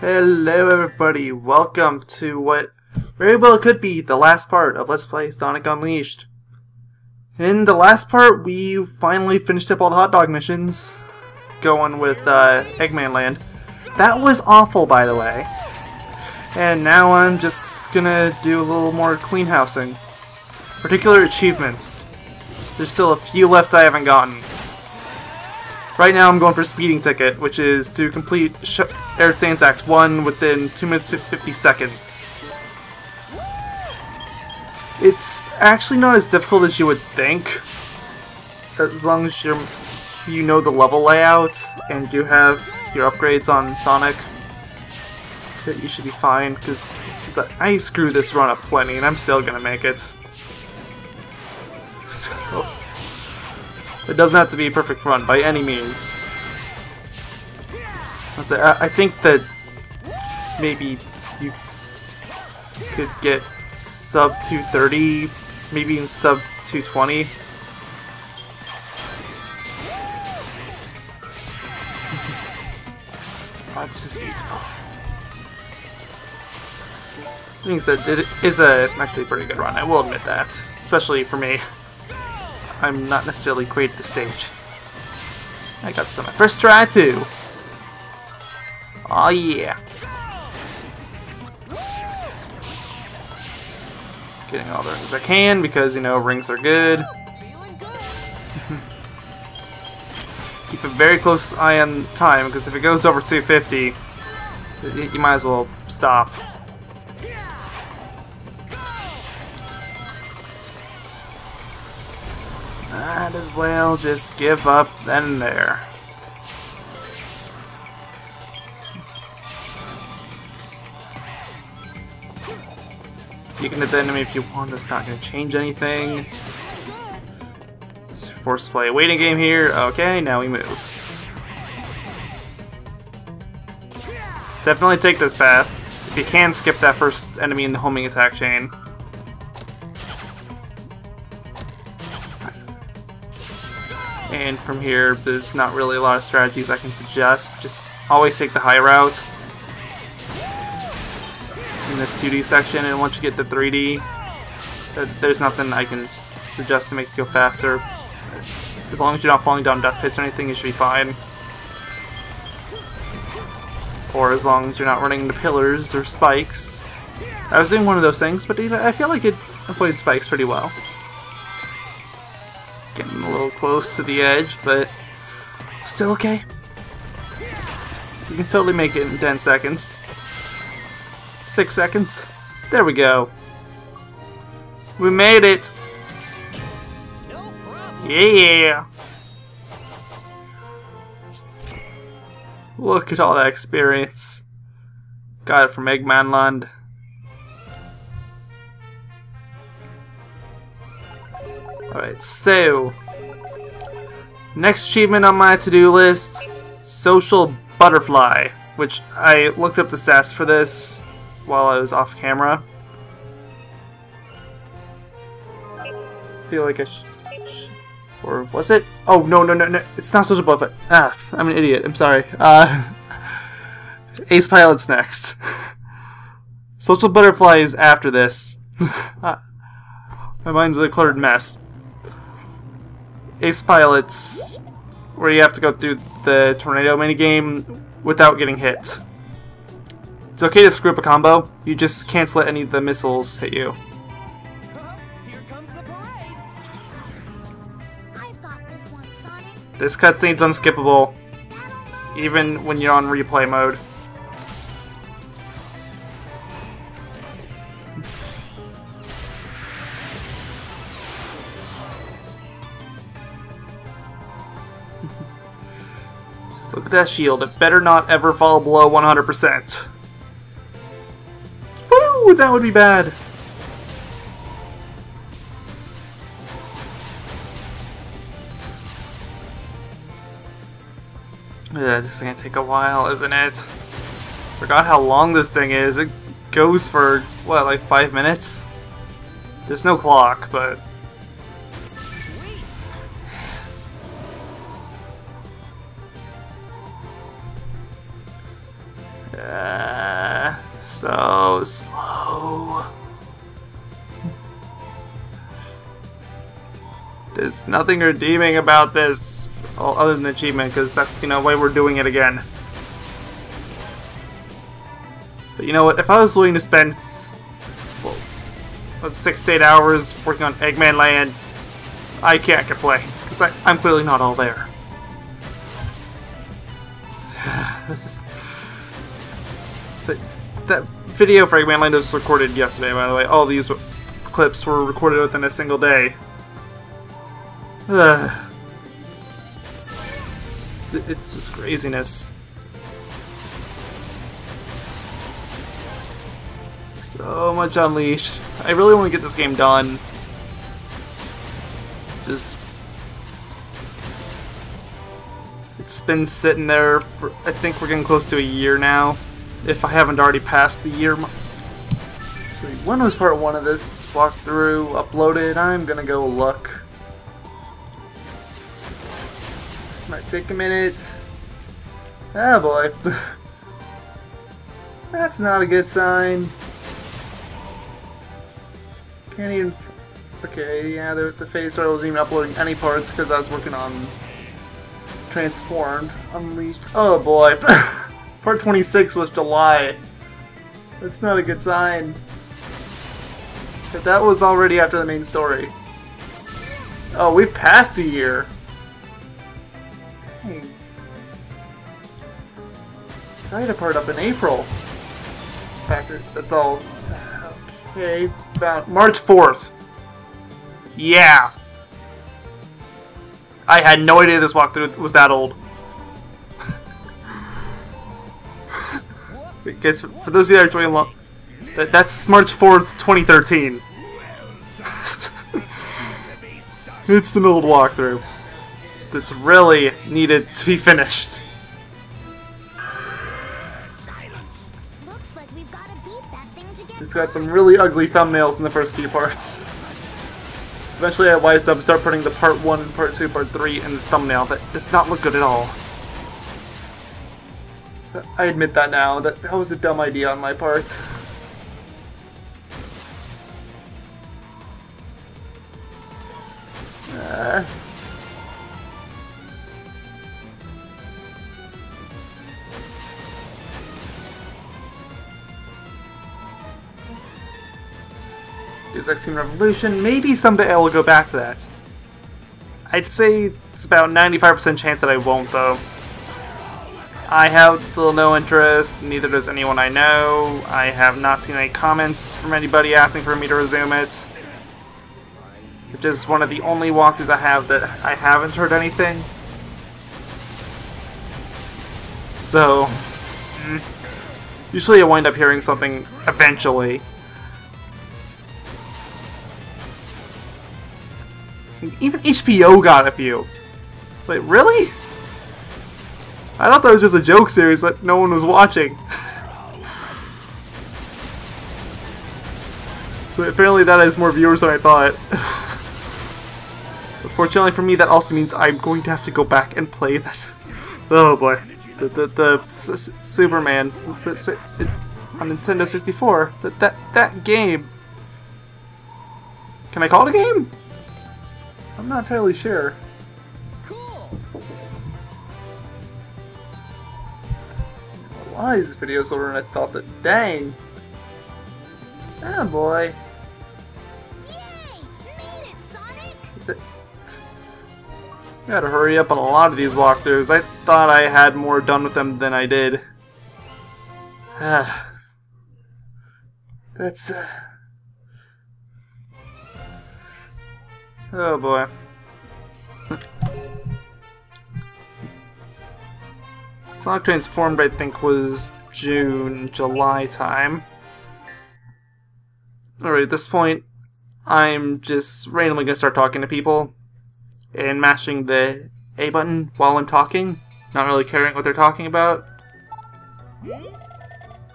Hello everybody, welcome to what very well could be the last part of Let's Play Sonic Unleashed. In the last part, we finally finished up all the hot dog missions, going with Eggman Land. That was awful, by the way. And now I'm just gonna do a little more clean housing. Particular achievements. There's still a few left I haven't gotten. Right now I'm going for speeding ticket, which is to complete Air Saints Act 1 within 2 minutes 50 seconds. It's actually not as difficult as you would think, as long as you know the level layout and you have your upgrades on Sonic. You should be fine, because I screwed this run up plenty and I'm still gonna make it. So, it doesn't have to be a perfect run by any means. I think that maybe you could get sub 230, maybe even sub 220. Oh, this is beautiful. Being said, it is actually a pretty good run, I will admit that. Especially for me. I'm not necessarily great at the stage. I got this on my first try too. Aw yeah. Getting all the rings I can because, you know, rings are good. Keep a very close eye on time because if it goes over 250, you might as well stop. Might as well just give up then and there. You can hit the enemy if you want, that's not going to change anything. Force play a waiting game here. Okay, now we move. Definitely take this path. If you can, skip that first enemy in the homing attack chain. And from here, there's not really a lot of strategies I can suggest. Just always take the high route in this 2D section, and once you get to 3D, there's nothing I can suggest to make you go faster. As long as you're not falling down death pits or anything, you should be fine. Or as long as you're not running into pillars or spikes. I was doing one of those things, but I feel like it avoided spikes pretty well. Getting a little close to the edge, but still okay. You can totally make it in 10 seconds. 6 seconds. There we go. We made it. Yeah. Look at all that experience. Got it from Eggman Land. Alright, so next achievement on my to-do list, Social Butterfly, which I looked up the stats for this while I was off camera. I feel like I should, or was it? Oh, no, it's not Social Butterfly. Ah, I'm an idiot, I'm sorry. Ace Pilot's next. Social Butterfly is after this. My mind's a cluttered mess. Ace Pilot's where you have to go through the tornado minigame without getting hit. It's okay to screw up a combo, you just can't let any of the missiles hit you. Here comes the parade. I've got this one, Sonic. This cutscene's unskippable, even when you're on replay mode. Look at that shield. It better not ever fall below 100%. Woo! That would be bad. Yeah, this is gonna take a while, isn't it? Forgot how long this thing is. It goes for, what, like 5 minutes? There's no clock, but... So slow. There's nothing redeeming about this other than the achievement, because that's, you know, why we're doing it again. But you know what? If I was willing to spend 6 to 8 hours working on Eggman Land, I can't complain, because I'm clearly not all there. So, that video for Eggman Land was recorded yesterday, by the way. All these clips were recorded within a single day. It's just craziness. So much Unleashed. I really want to get this game done. Just... It's been sitting there for... I think we're getting close to a year now. If I haven't already passed the year. When was part 1 of this walkthrough uploaded? I'm gonna go look. Might take a minute. Ah boy. That's not a good sign. Can't even... Okay, yeah, there's the phase where I wasn't even uploading any parts because I was working on Transformed, Unleashed. Oh boy. Part 26 was July. That's not a good sign. But that was already after the main story. Oh, we've passed a year. Dang. I had a part up in April. That's all. Okay, about March 4th. Yeah. I had no idea this walkthrough was that old. Because for those of you that are joining along, that's March 4th, 2013. It's an old walkthrough that's really needed to be finished. Looks like we've got to beat that thing to get It's got some really ugly thumbnails in the first few parts. Eventually I wised up and start putting the part 1, part 2, part 3 in the thumbnail. That does not look good at all. I admit that now. That was a dumb idea on my part. Deus Ex Human Revolution. Maybe someday I will go back to that. I'd say it's about 95% chance that I won't, though. I have little no interest, neither does anyone I know. I have not seen any comments from anybody asking for me to resume it. Which is one of the only walkthroughs I have that I haven't heard anything. So, usually I wind up hearing something eventually. Even HBO got a few. Wait, really? I thought that was just a joke series that no one was watching. So apparently that has more viewers than I thought. Unfortunately for me, that also means I'm going to have to go back and play that. Oh boy. The Superman on Nintendo 64. That game. Can I call it a game? I'm not entirely sure. Why is this video so and I thought that, dang. Ah boy. Yay! Made it, Sonic! Gotta hurry up on a lot of these walkthroughs. I thought I had more done with them than I did. That's oh boy. Sonic Transformed, I think, was July time. Alright, at this point, I'm just randomly gonna start talking to people and mashing the A button while I'm talking, not really caring what they're talking about.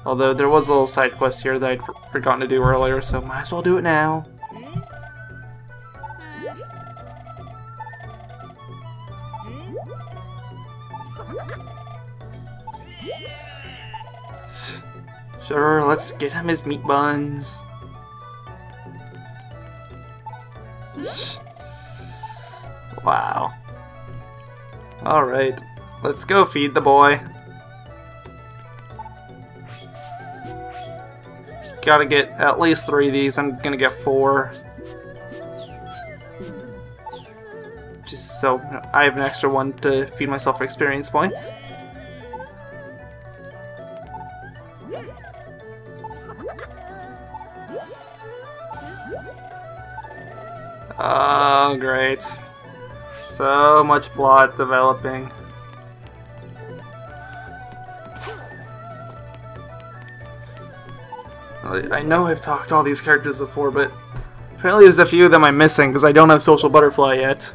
Although there was a little side quest here that I'd forgotten to do earlier, so might as well do it now. Sure, let's get him his meat buns. Wow. Alright, let's go feed the boy. Gotta get at least 3 of these. I'm gonna get 4. Just so I have an extra one to feed myself for experience points. Oh, great. So much plot developing. I know I've talked to all these characters before, but apparently there's a few of them I'm missing because I don't have Social Butterfly yet.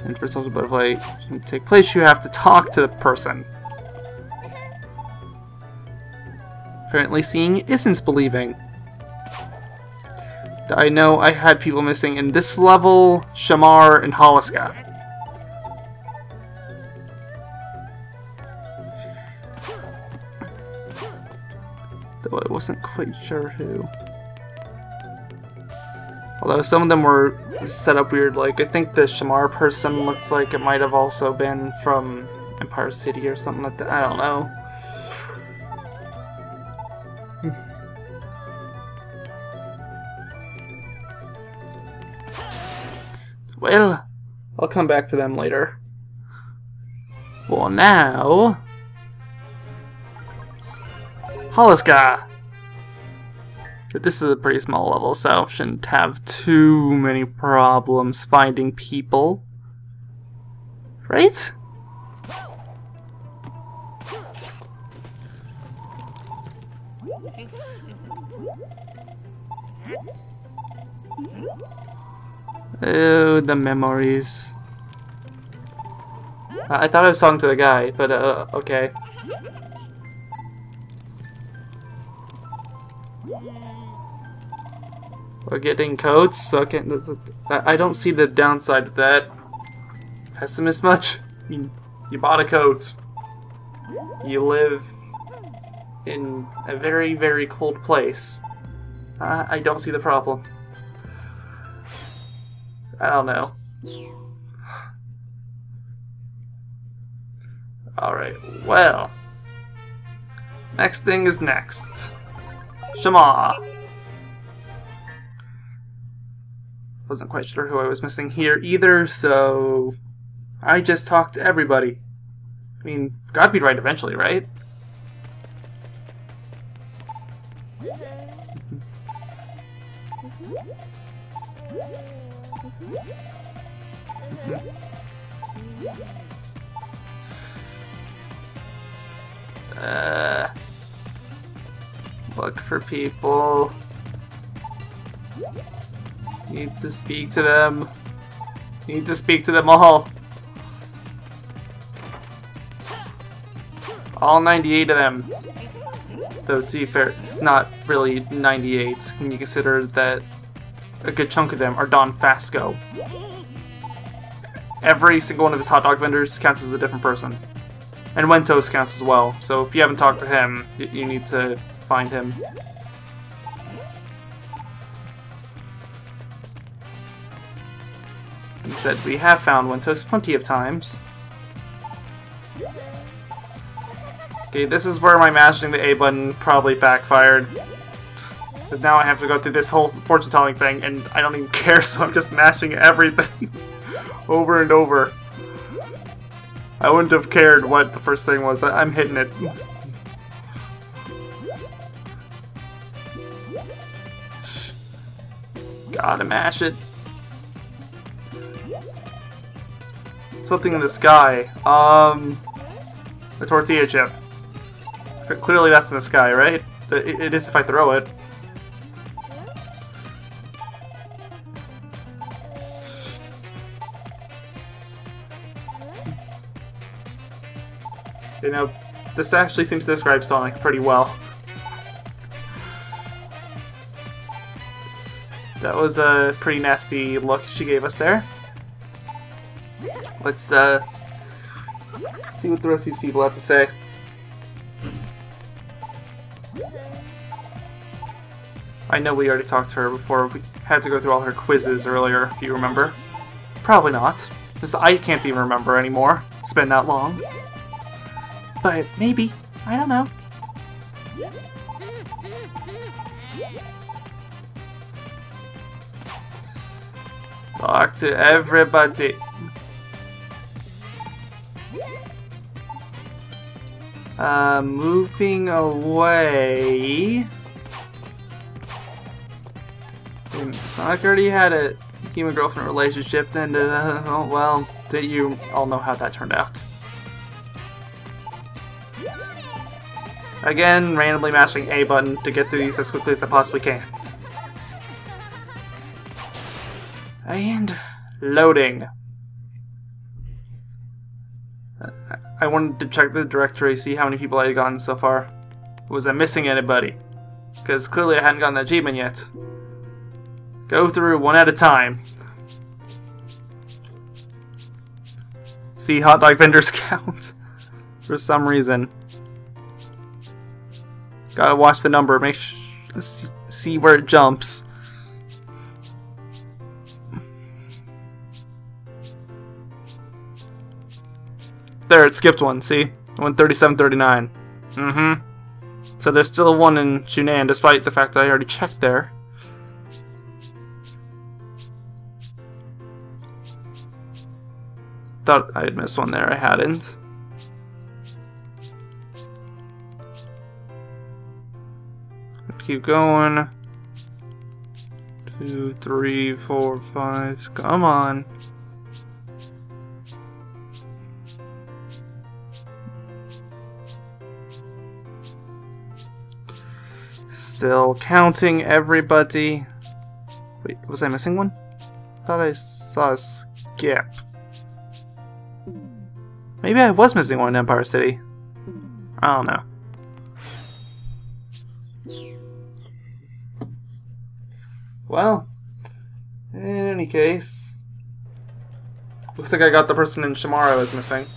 And for Social Butterfly to take place, you have to talk to the person. Apparently seeing isn't believing. I know I had people missing in this level, Shamar, and Holiska. Though I wasn't quite sure who. Although some of them were set up weird, like I think the Shamar person looks like it might have also been from Empire City or something like that. I don't know. Well, I'll come back to them later. Well, now... Holiska! This is a pretty small level, so shouldn't have too many problems finding people. Right? Oh, the memories. I thought I was talking to the guy, but okay. We're getting coats. Okay, I don't see the downside of that. Pessimist much? I mean, you bought a coat. You live in a very, very cold place. I don't see the problem. I don't know. Alright, well. Next thing is next. Shama! Wasn't quite sure who I was missing here either, so... I just talked to everybody. I mean, gotta be right eventually, right? Look for people. Need to speak to them. Need to speak to them all. All 98 of them. Though to be fair, it's not really 98 when you consider that a good chunk of them are Don Fasco. Every single one of his hot dog vendors counts as a different person. And Wentos counts as well, so if you haven't talked to him, you need to find him. He said we have found Wentos plenty of times. Okay, this is where my mashing the A button probably backfired. But now I have to go through this whole fortune telling thing, and I don't even care, so I'm just mashing everything over and over. I wouldn't have cared what the first thing was. I'm hitting it. Gotta mash it. Something in the sky. A tortilla chip. Clearly that's in the sky, right? It is if I throw it. You know, this actually seems to describe Sonic pretty well. That was a pretty nasty look she gave us there. Let's See what the rest of these people have to say. I know we already talked to her before. We had to go through all her quizzes earlier, if you remember. Probably not, because I can't even remember anymore. It's been that long. But maybe. I don't know. Talk to everybody. Moving away. Sonic already had a human-girlfriend relationship, then, oh, well, you all know how that turned out. Again, randomly mashing A button to get through these as quickly as I possibly can. And loading. I wanted to check the directory, see how many people I had gotten so far. Was I missing anybody? Because clearly I hadn't gotten that achievement yet. Go through one at a time. See hot dog vendors count. For some reason. Gotta watch the number, make see where it jumps. There, it skipped one, see? 137.39. So there's still one in Shunan, despite the fact that I already checked there. Thought I had missed one there, I hadn't. Keep going. 2, 3, 4, 5. Come on. Still counting everybody. Wait, was I missing one? I thought I saw a skip. Maybe I was missing one in Empire City. I don't know. Well, in any case, looks like I got the person in Shamara I was missing.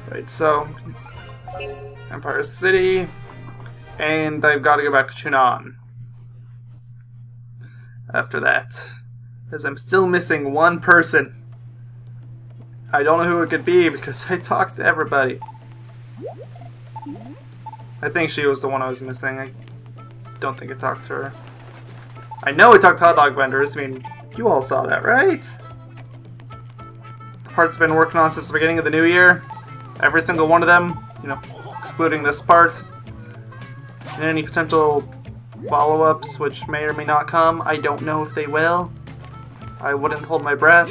Right, so Empire City, and I've got to go back to Chunan after that, because I'm still missing one person. I don't know who it could be because I talked to everybody. I think she was the one I was missing. I don't think I talked to her. I know I talked to hot dog vendors. I mean, you all saw that, right? The parts I've been working on since the beginning of the new year. Every single one of them, you know, excluding this part. And any potential follow-ups, which may or may not come. I don't know if they will. I wouldn't hold my breath.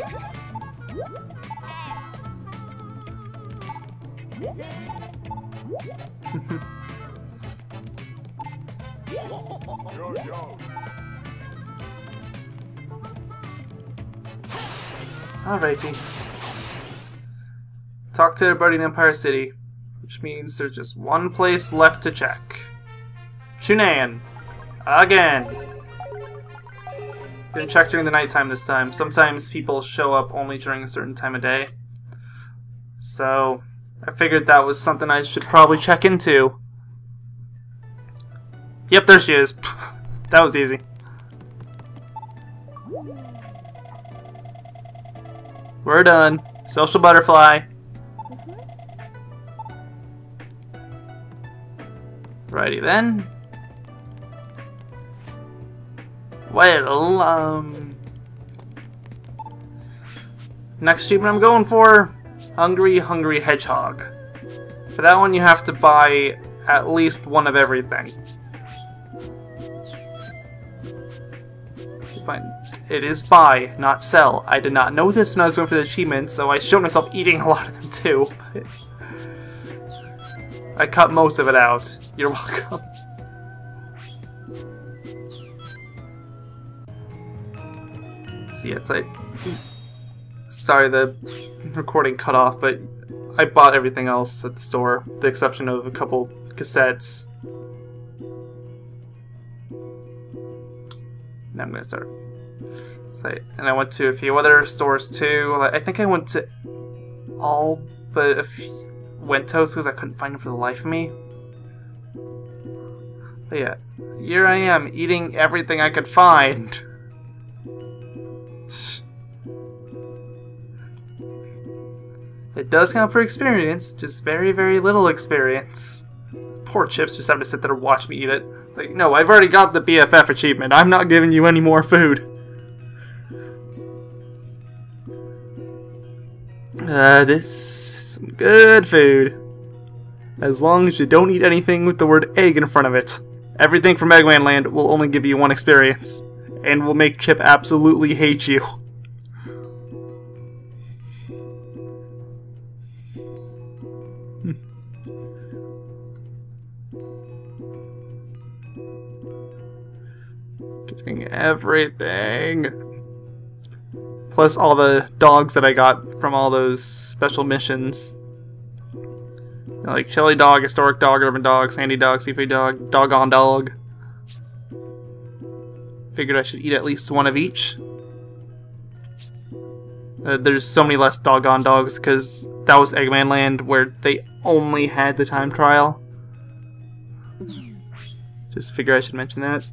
Alrighty. Talk to everybody in Empire City, which means there's just one place left to check. Chunan! Again! Gonna check during the nighttime this time. Sometimes people show up only during a certain time of day. So, I figured that was something I should probably check into. Yep, there she is. That was easy. We're done. Social butterfly. Righty then. Well, next achievement I'm going for, Hungry Hedgehog. For that one you have to buy at least one of everything. It is buy, not sell. I did not know this when I was going for the achievement, so I showed myself eating a lot of them too. I cut most of it out. You're welcome. See, it's like... Sorry, the recording cut off, but I bought everything else at the store, with the exception of a couple cassettes. Now I'm gonna start. And I went to a few other stores too. I think I went to all but a few Wentos because I couldn't find them for the life of me. But yeah, here I am eating everything I could find. It does count for experience, just very, very little experience. Poor Chips just have to sit there and watch me eat it. Like, no, I've already got the BFF achievement. I'm not giving you any more food. This is some good food. As long as you don't eat anything with the word egg in front of it. Everything from Eggman Land will only give you one experience. And will make Chip absolutely hate you. Getting everything. Plus all the dogs that I got from all those special missions. You know, like Chili Dog, Historic Dog, Urban Dog, Sandy Dog, Seafood Dog, Doggone Dog. Figured I should eat at least one of each. There's so many less Doggone Dogs because that was Eggman Land where they only had the time trial. Just figure I should mention that.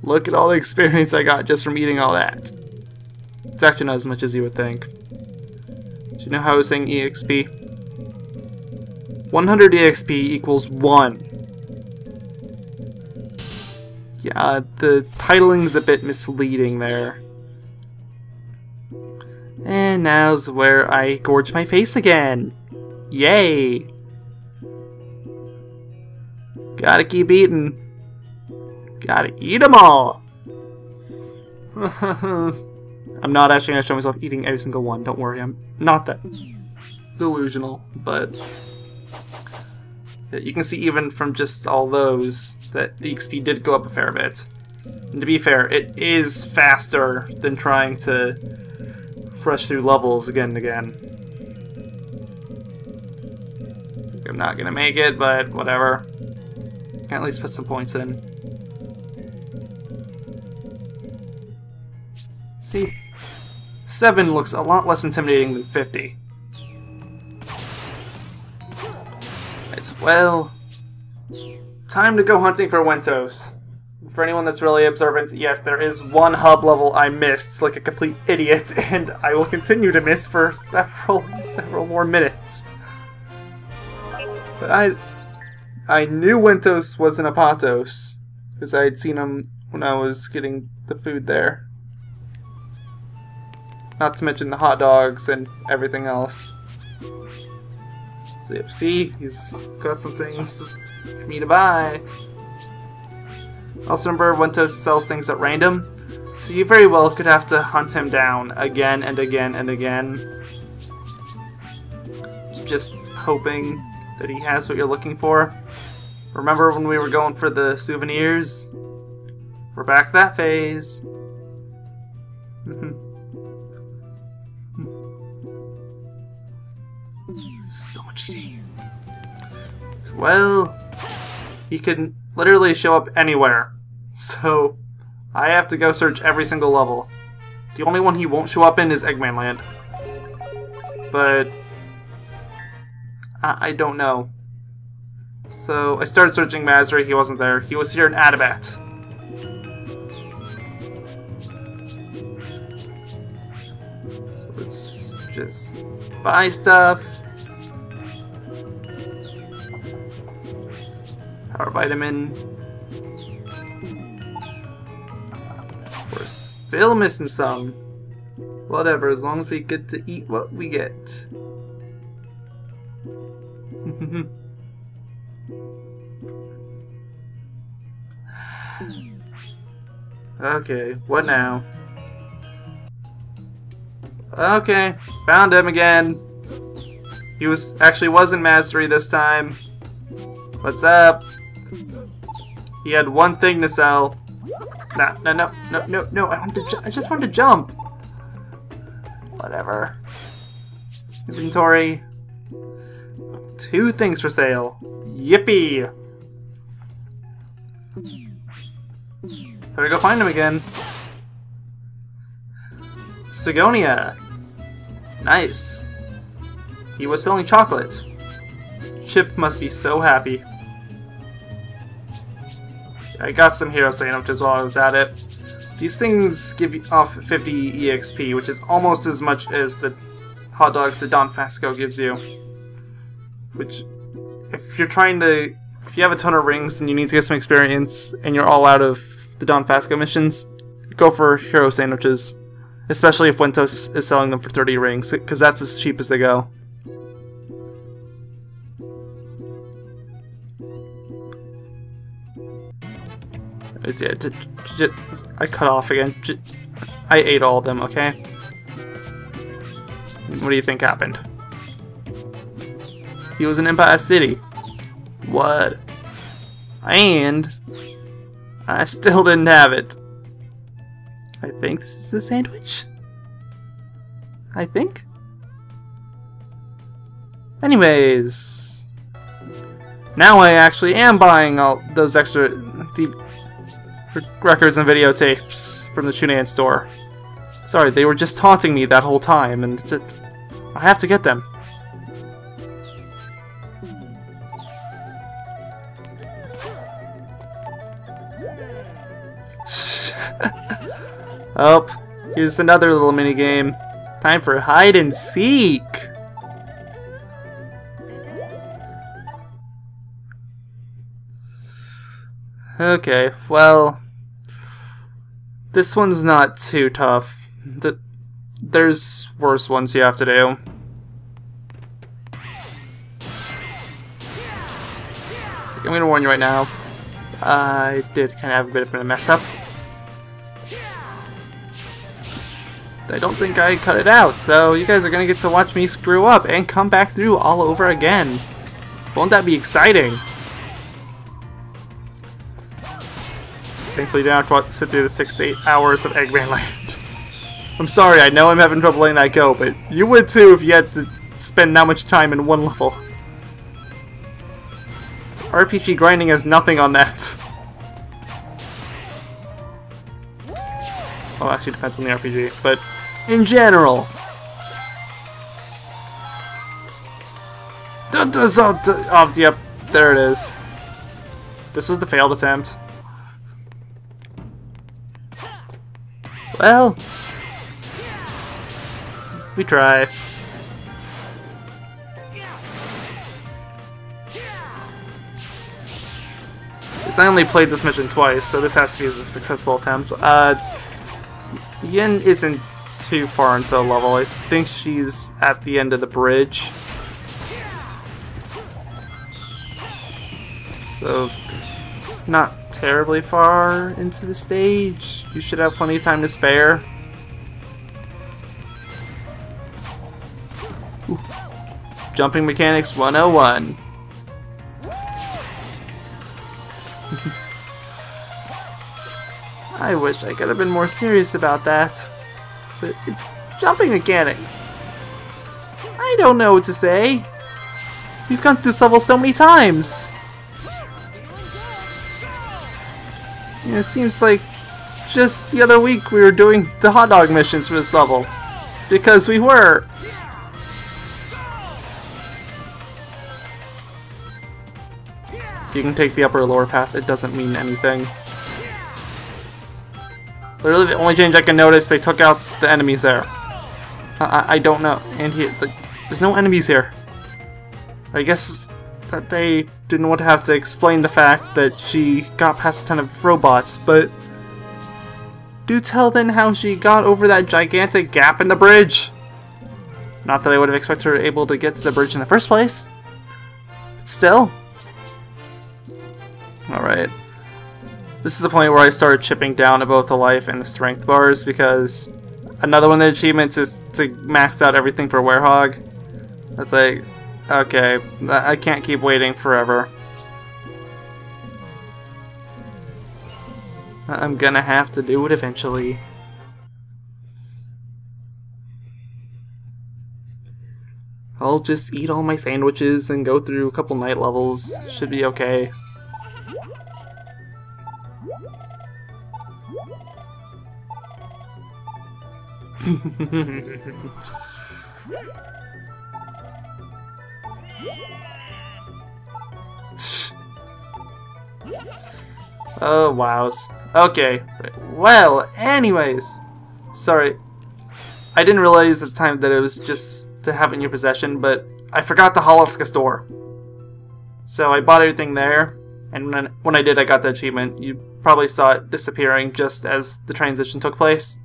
Look at all the experience I got just from eating all that. It's actually not as much as you would think. Do you know how I was saying EXP? 100 EXP equals 1. Yeah, the titling's a bit misleading there. And now's where I gorge my face again. Yay! Gotta keep eating. Gotta eat them all! I'm not actually gonna show myself eating every single one, don't worry, I'm not that delusional, but you can see even from just all those that the XP did go up a fair bit. And to be fair, it is faster than trying to rush through levels again and again. I'm not gonna make it, but whatever. Can at least put some points in. See, 7 looks a lot less intimidating than 50. It's, well, time to go hunting for Wentos. For anyone that's really observant, yes, there is one hub level I missed like a complete idiot, and I will continue to miss for several more minutes. But I knew Wentos was in Apatos, because I had seen him when I was getting the food there. Not to mention the hot dogs and everything else. So yep, see, he's got some things for me to buy. Also remember, Wentos sells things at random, so you very well could have to hunt him down again and again and again. Just hoping that he has what you're looking for. Remember when we were going for the souvenirs? We're back to that phase. So much eating. Well, he can literally show up anywhere. So, I have to go search every single level. The only one he won't show up in is Eggman Land. But I don't know. So, I started searching Mazri, he wasn't there. He was here in Adabat. So, let's just buy stuff. Power vitamin. We're still missing some. Whatever, as long as we get to eat what we get. Okay, what now? Okay, found him again. He wasn't Mastery this time. What's up? He had one thing to sell. No, I just wanted to jump. Whatever. Inventory. 2 things for sale. Yippee! Better go find him again. Spagonia. Nice. He was selling chocolate. Chip must be so happy. I got some hero sandwiches while I was at it. These things give you off 50 EXP, which is almost as much as the hot dogs that Don Fasco gives you. Which, if you have a ton of rings and you need to get some experience, and you're all out of the Don Fasco missions, go for hero sandwiches. Especially if Wentos is selling them for 30 rings, because that's as cheap as they go. I cut off again. I ate all of them, okay? What do you think happened? He was in Empire City. What? And I still didn't have it. I think this is a sandwich? I think? Anyways, now I actually am buying all those extra records and videotapes from the Chunan store. Sorry, they were just taunting me that whole time, and I have to get them. Oh, here's another little mini game. Time for hide and seek. Okay, well, this one's not too tough. There's worse ones you have to do. I'm gonna warn you right now. I did kind of have a bit of a mess up. I don't think I cut it out, so you guys are gonna get to watch me screw up and come back through all over again. Won't that be exciting? Thankfully, you don't have to sit through the 6 to 8 hours of Eggman Land. I'm sorry, I know I'm having trouble letting that go, but you would too if you had to spend that much time in one level. RPG grinding has nothing on that. Well, actually depends on the RPG, but in general. Oh, yep, there it is. This was the failed attempt. Well, we try. I only played this mission twice, so this has to be a successful attempt. Yin isn't too far into the level. I think she's at the end of the bridge. So, it's not terribly far into the stage. You should have plenty of time to spare. Ooh. Jumping Mechanics 101. I wish I could have been more serious about that. But it's jumping mechanics. I don't know what to say. We've gone through this level so many times. It seems like just the other week we were doing the hot dog missions for this level. Because we were. You can take the upper or lower path, it doesn't mean anything. Literally the only change I can notice, they took out the enemies there. I don't know. And here, there's no enemies here. I guess that they didn't want to have to explain the fact that she got past a ton of robots, but do tell then how she got over that gigantic gap in the bridge. Not that I would have expected her able to get to the bridge in the first place. But still. Alright. This is the point where I started chipping down to both the life and the strength bars, because another one of the achievements is to max out everything for Werehog. That's like, okay, I can't keep waiting forever. I'm gonna have to do it eventually. I'll just eat all my sandwiches and go through a couple night levels. Should be okay. Oh, wows. Okay. Well, anyways. Sorry. I didn't realize at the time that it was just to have it in your possession, but I forgot the Holoska store. So I bought everything there, and when I did, I got the achievement. You probably saw it disappearing just as the transition took place.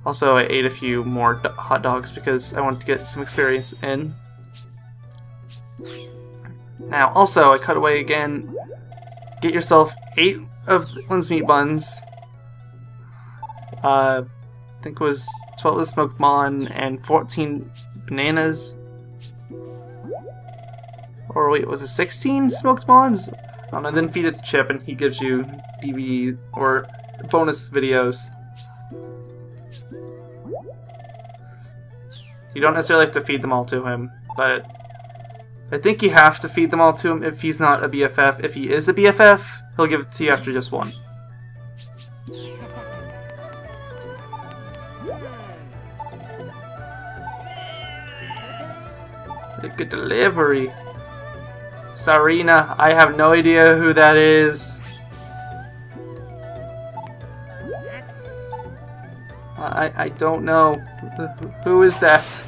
Also, I ate a few more hot dogs because I wanted to get some experience in. Now, also, I cut away again. Get yourself 8 of Lynn's meat buns. I think it was 12 of the smoked mon and 14 bananas. Or wait, was it 16 smoked mons? I don't know, then feed it to Chip and he gives you DVD or bonus videos. You don't necessarily have to feed them all to him, but I think you have to feed them all to him if he's not a BFF. If he is a BFF, he'll give it to you after just one. Good delivery. Sarina, I have no idea who that is. I don't know. Who is that?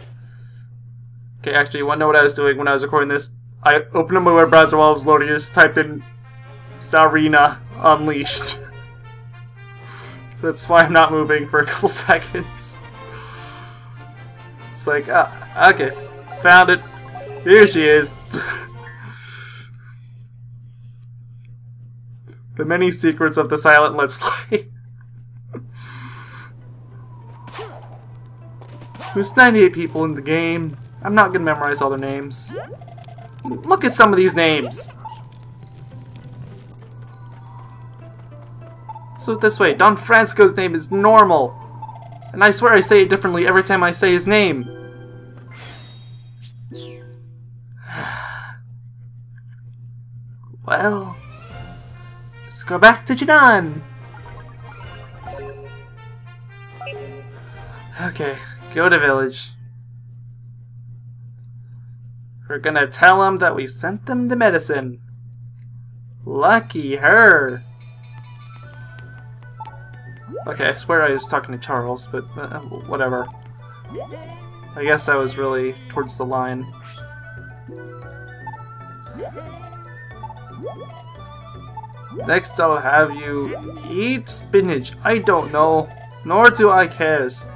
Okay, actually, you want to know what I was doing when I was recording this? I opened up my web browser while I was loading. I just typed in Sarina Unleashed. So that's why I'm not moving for a couple seconds. It's like, okay, found it. Here she is. The many secrets of the silent Let's Play. There's 98 people in the game. I'm not gonna memorize all their names. Look at some of these names. So this way, Don Francisco's name is normal. And I swear I say it differently every time I say his name. Well, let's go back to Janan. Okay, go to village. We're gonna tell them that we sent them the medicine. Lucky her. Okay, I swear I was talking to Charles, but whatever. I guess I was really towards the line. Next I'll have you eat spinach. I don't know, nor do I cares.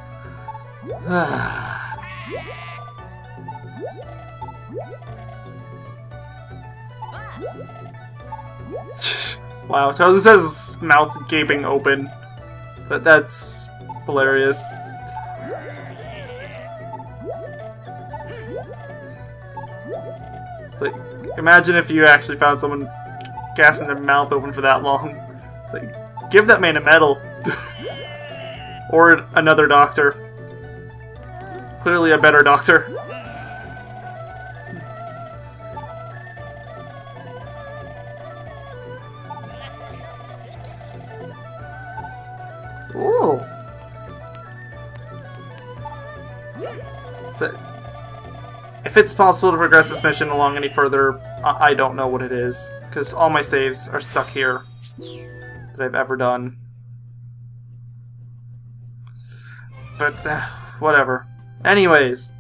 Wow, Charles has his mouth gaping open. But that's hilarious. Like, imagine if you actually found someone gasping their mouth open for that long. Like, give that man a medal. Or another doctor. Clearly a better doctor. Ooh. So, if it's possible to progress this mission along any further, I don't know what it is. Because all my saves are stuck here that I've ever done. But, whatever. Anyways,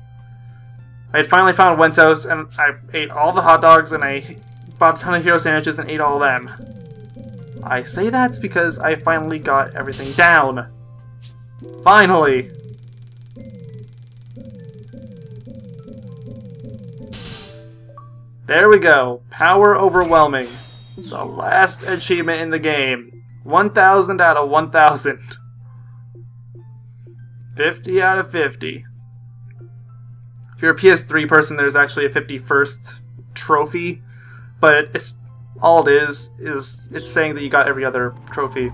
I had finally found Wentos, and I ate all the hot dogs, and I bought a ton of hero sandwiches and ate all of them. I say that because I finally got everything down. Finally! There we go. Power Overwhelming. The last achievement in the game. 1,000 out of 1,000. 50 out of 50. If you're a PS3 person, there's actually a 51st trophy, but it's all it is it's saying that you got every other trophy.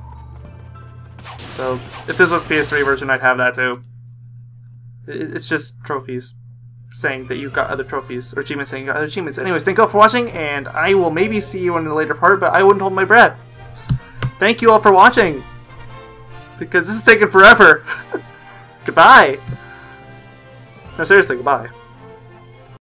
So if this was PS3 version, I'd have that too. It's just trophies saying that you got other trophies, or achievements saying you got other achievements. Anyways, thank you all for watching, and I will maybe see you in a later part, but I wouldn't hold my breath. Thank you all for watching. because this is taking forever. Goodbye. No, seriously, goodbye.